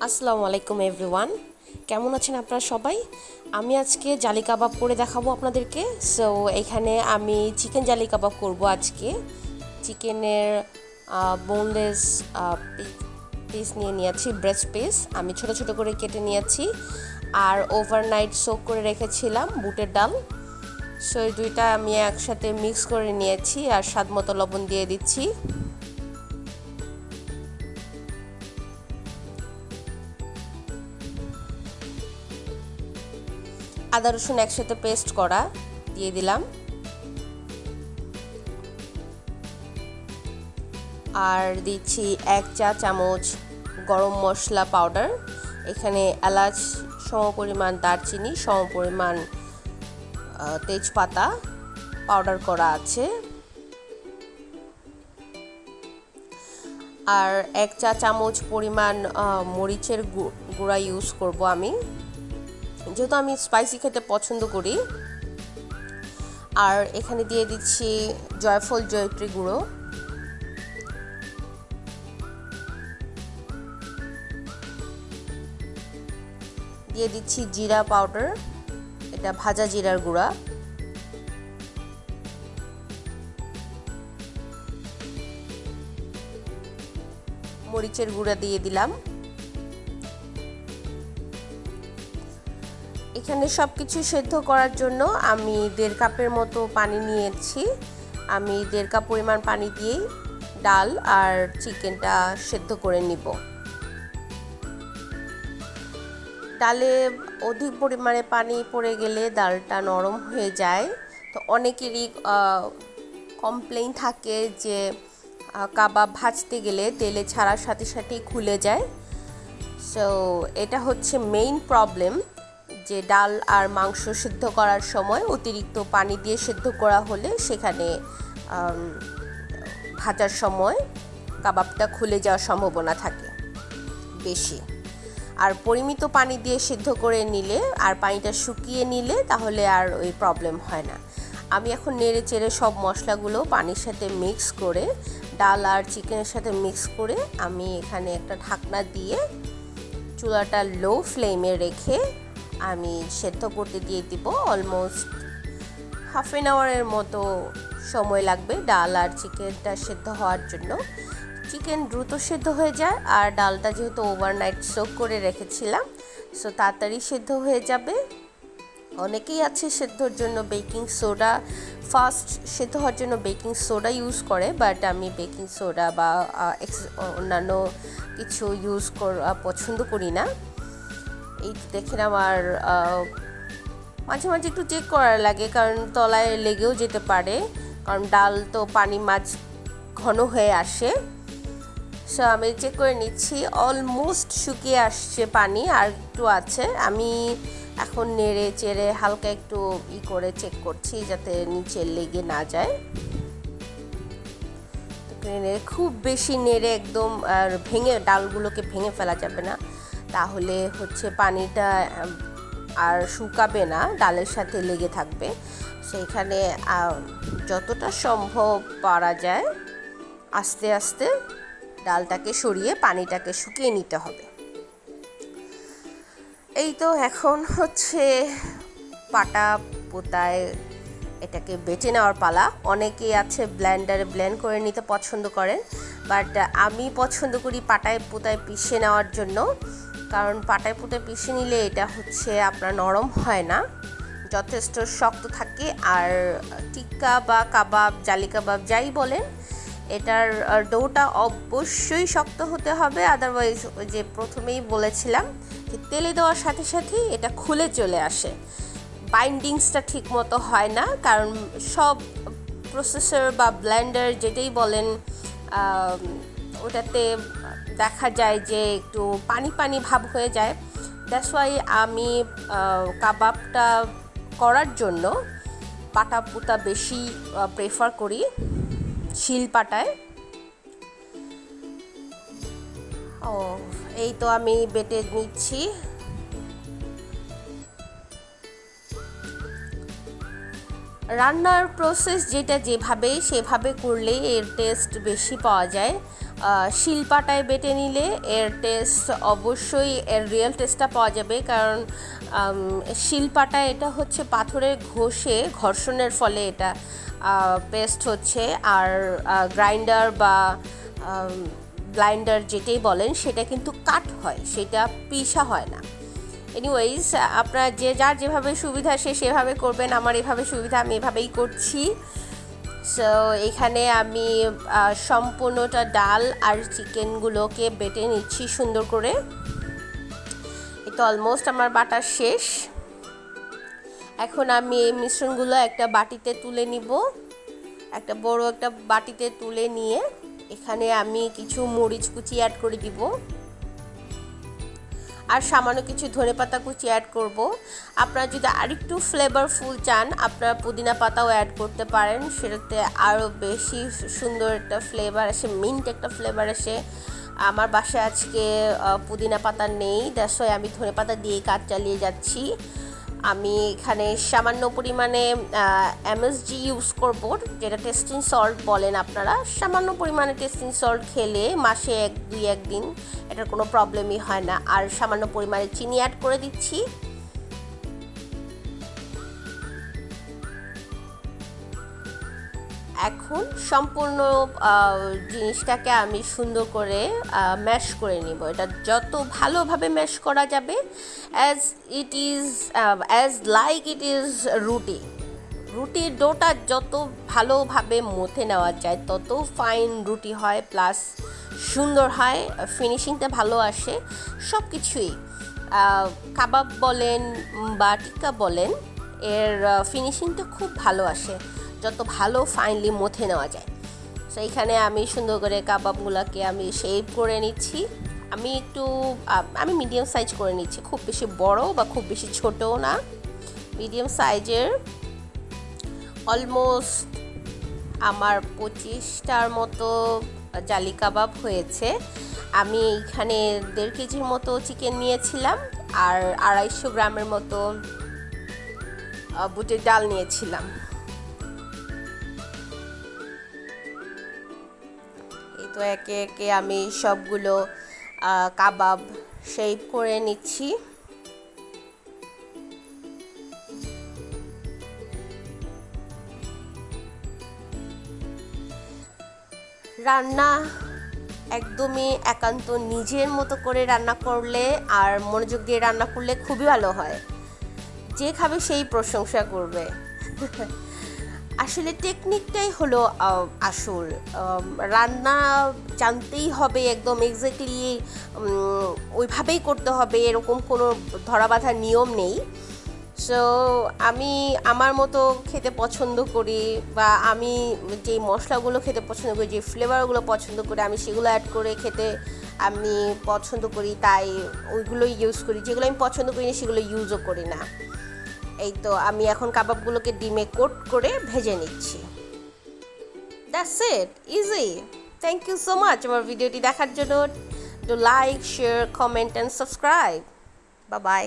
আসসালামু আলাইকুম এভরিওয়ান, কেমন আছেন আপনারা সবাই? আমি আজকে জালি কাবাব করে দেখাবো আপনাদেরকে। সো এখানে আমি চিকেন জালি কাবাব করব আজকে। চিকেনের বোনলেস পিস নিয়ে নিয়েছি, ব্রেস্ট পিস আমি ছোট ছোট করে কেটে নিয়েছি। আর ওভারনাইট সোক করে রেখেছিলাম বুটের ডাল। সো এই দুইটা আমি একসাথে মিক্স করে নিয়েছি আর স্বাদ মতো লবণ দিয়ে দিচ্ছি। আদা রসুন একসাথে পেস্ট করা দিয়ে দিলাম, আর দিচ্ছি 1 চা চামচ গরম মশলা পাউডার। এখানে এলাচ সমপরিমাণ, দারচিনি সমপরিমাণ, তেজপাতা পাউডার করা আছে। আর 1 চা চামচ পরিমাণ মরিচের গুঁড়া ইউজ করব আমি, যেহেতু আমি স্পাইসি খেতে পছন্দ করি। আর এখানে দিয়ে দিচ্ছি জয়ফল জয়ত্রী গুঁড়ো, দিয়ে দিচ্ছি জিরা পাউডার, এটা ভাজা জিরার গুঁড়া, মরিচের গুঁড়া দিয়ে দিলাম। এখানে সব কিছু সেদ্ধ করার জন্য আমি 1.5 কাপের মতো পানি নিয়েছি। আমি 1.5 কাপ পরিমাণ পানি দিয়েই ডাল আর চিকেনটা সেদ্ধ করে নিব। ডালে অধিক পরিমাণে পানি পড়ে গেলে ডালটা নরম হয়ে যায়। তো অনেকেরই কমপ্লেইন থাকে যে কাবাব ভাজতে গেলে তেলে ছাড়ার সাথে সাথেই খুলে যায়। সো এটা হচ্ছে মেইন প্রবলেম, যে ডাল আর মাংস সিদ্ধ করার সময় অতিরিক্ত পানি দিয়ে সিদ্ধ করা হলে সেখানে ভাজার সময় কাবাবটা খুলে যাওয়ার সম্ভাবনা থাকে বেশি। আর পরিমিত পানি দিয়ে সিদ্ধ করে নিলে আর পানিটা শুকিয়ে নিলে তাহলে আর ওই প্রবলেম হয় না। আমি এখন নেড়ে চেড়ে সব মশলাগুলো পানির সাথে মিক্স করে, ডাল আর চিকেনের সাথে মিক্স করে আমি এখানে একটা ঢাকনা দিয়ে চুলাটা লো ফ্লেমে রেখে আমি সেদ্ধ করতে দিয়ে দিব। অলমোস্ট হাফ অ্যান আওয়ারের মতো সময় লাগবে ডাল আর চিকেনটা সেদ্ধ হওয়ার জন্য। চিকেন দ্রুত সেদ্ধ হয়ে যায়, আর ডালটা যেহেতু ওভারনাইট সোক করে রেখেছিলাম, সো তাড়াতাড়ি সেদ্ধ হয়ে যাবে। অনেকেই আছে সেদ্ধর জন্য বেকিং সোডা, ফাস্ট সেদ্ধ হওয়ার জন্য বেকিং সোডা ইউজ করে, বাট আমি বেকিং সোডা বা অন্যান্য কিছু ইউজ করা পছন্দ করি না। এই দেখেন আমার মাঝে মাঝে একটু চেক করার লাগে, কারণ তলায় লেগেও যেতে পারে, কারণ ডাল তো পানি মাছ ঘন হয়ে আসে। সো আমি চেক করে নিচ্ছি, অলমোস্ট শুকিয়ে আসছে পানি, আর একটু আছে। আমি এখন নেড়ে চেড়ে হালকা একটু করে চেক করছি যাতে নিচে লেগে না যায়। খুব বেশি নেড়ে একদম আর ডালগুলোকে ভেঙে ফেলা যাবে না, তাহলে হচ্ছে পানিটা আর শুকাবে না, ডালের সাথে লেগে থাকবে। সেইখানে যতটা সম্ভব পারা যায় আস্তে আস্তে ডালটাকে সরিয়ে পানিটাকে শুকিয়ে নিতে হবে। এই তো এখন হচ্ছে পাটা পোতায় এটাকে বেটে নেওয়ার পালা। অনেকেই আছে ব্লেন্ডারে ব্লেন্ড করে নিতে পছন্দ করেন, বাট আমি পছন্দ করি পাটায় পোতায় পিষে নেওয়ার জন্য, কারণ পাটায় পোতায় পিষে নিলে এটা হচ্ছে আপনার নরম হয় না, যথেষ্ট শক্ত থাকে। আর টিক্কা বা কাবাব, জালি কাবাব যাই বলেন, এটার ডোটা অবশ্যই শক্ত হতে হবে, আদারওয়াইজ ওই যে প্রথমেই বলেছিলাম যে তেলে দেওয়ার সাথে সাথেই এটা খুলে চলে আসে, বাইন্ডিংসটা ঠিক মতো হয় না। কারণ সব প্রসেসর বা ব্লেন্ডার যেটাই বলেন, ওটাতে দেখা যায় যে একটু পানি পানি ভাব হয়ে যায়। দ্যাটস ওয়াই আমি কাবাবটা করার জন্য পাটা পোতা বেশি প্রেফার করি শিল পাটায়। এই তো আমি বেটে নিচ্ছি। রান্নার প্রসেস যেটা যেভাবে সেভাবে করলেই এর টেস্ট বেশি পাওয়া যায়। শিলপাটায় বেটে নিলে এর টেস্ট অবশ্যই এর রিয়েল টেস্টটা পাওয়া যাবে, কারণ শিলপাটায় এটা হচ্ছে পাথরের ঘর্ষণের ফলে এটা পেস্ট হচ্ছে, আর গ্রাইন্ডার বা ব্লাইন্ডার যেটাই বলেন সেটা কিন্তু কাট হয়, সেটা পিষা হয় না। এনিওয়েজ, আপনার যার যেভাবে সুবিধা সে সেভাবে করবেন। আমার এভাবে সুবিধা, আমি এভাবেই করছি। সো এখানে আমি সম্পূর্ণটা ডাল আর চিকেনগুলোকে বেটে নিচ্ছি সুন্দর করে। এটা অলমোস্ট আমার বাটা শেষ। এখন আমি এই মিশ্রণগুলো একটা বাটিতে তুলে নিব। একটা বড় একটা বাটিতে তুলে নিয়ে এখানে আমি কিছু মরিচ কুচি অ্যাড করে দিব, আর সামান্য কিছু ধনেপাতা কুচি অ্যাড করব। আপনারা যদি আরেকটু ফ্লেভারফুল চান, আপনারা পুদিনা পাতাও অ্যাড করতে পারেন, সেটাতে আরও বেশি সুন্দর একটা ফ্লেভার আসে, মিন্ট একটা ফ্লেভার আসে। আমার বাসায় আজকে পুদিনা পাতা নেই, দ্যাটস ওয়াই আমি ধনেপাতা দিয়ে কাজ চালিয়ে যাচ্ছি। আমি এখানে সামান্য পরিমাণে এমএসজি ইউজ করব, যেটা টেস্টিং সল্ট বলেন আপনারা। সামান্য পরিমাণে টেস্টিং সল্ট খেলে মাসে 1-2 দিন এটার কোনো প্রবলেমই হয় না। আর সামান্য পরিমাণে চিনি অ্যাড করে দিচ্ছি। এখন সম্পূর্ণ জিনিসটাকে আমি সুন্দর করে ম্যাশ করে নিব। এটা যত ভালোভাবে ম্যাশ করা যাবে, অ্যাজ লাইক ইট ইজ রুটির ডোটা যত ভালোভাবে মথে নেওয়া যায় তত ফাইন রুটি হয়, প্লাস সুন্দর হয়, ফিনিশিংটা ভালো আসে। সব কিছুই কাবাব বলেন বা টিক্কা বলেন, এর ফিনিশিংটা খুব ভালো আসে যত ভালো ফাইনলি মথে নেওয়া যায়। সো এইখানে আমি সুন্দর করে কাবাবগুলোকে আমি শেপ করে নিচ্ছি। আমি মিডিয়াম সাইজ করে নিচ্ছি, খুব বেশি বড় বা খুব বেশি ছোটও না, মিডিয়াম সাইজের। অলমোস্ট আমার 25টার মতো জালি কাবাব হয়েছে। আমি এইখানে 1.5 কেজির মতো চিকেন নিয়েছিলাম, আর 250 গ্রামের মতো বুটের ডাল নিয়েছিলাম। এই তো একে একে আমি সবগুলো কাবাব শেপ করে নিচ্ছি। রান্না একদমই একান্ত নিজের মতো করে রান্না করলে আর মনোযোগ দিয়ে রান্না করলে খুবই ভালো হয়। যে খাবে সেই প্রশংসা করবে। আসলে টেকনিকটাই হলো আসল। রান্না জানতেই হবে, একদম এক্স্যাক্টলি ওইভাবেই করতে হবে এরকম কোনো ধরাবাঁধা নিয়ম নেই। সো আমি আমার মতো খেতে পছন্দ করি, বা আমি যেই মশলাগুলো খেতে পছন্দ করি, যে ফ্লেভারগুলো পছন্দ করি, আমি সেগুলো অ্যাড করে খেতে আমি পছন্দ করি, তাই ওইগুলো ইউজ করি। যেগুলো আমি পছন্দ করি না সেগুলো ইউজও করি না। এই তো আমি এখন কাবাবগুলোকে ডিমে কোট করে ভেজে নিচ্ছি। That's it, easy. Thank you so much আমার ভিডিওটি দেখার জন্য। Do like, share, comment and subscribe. Bye by.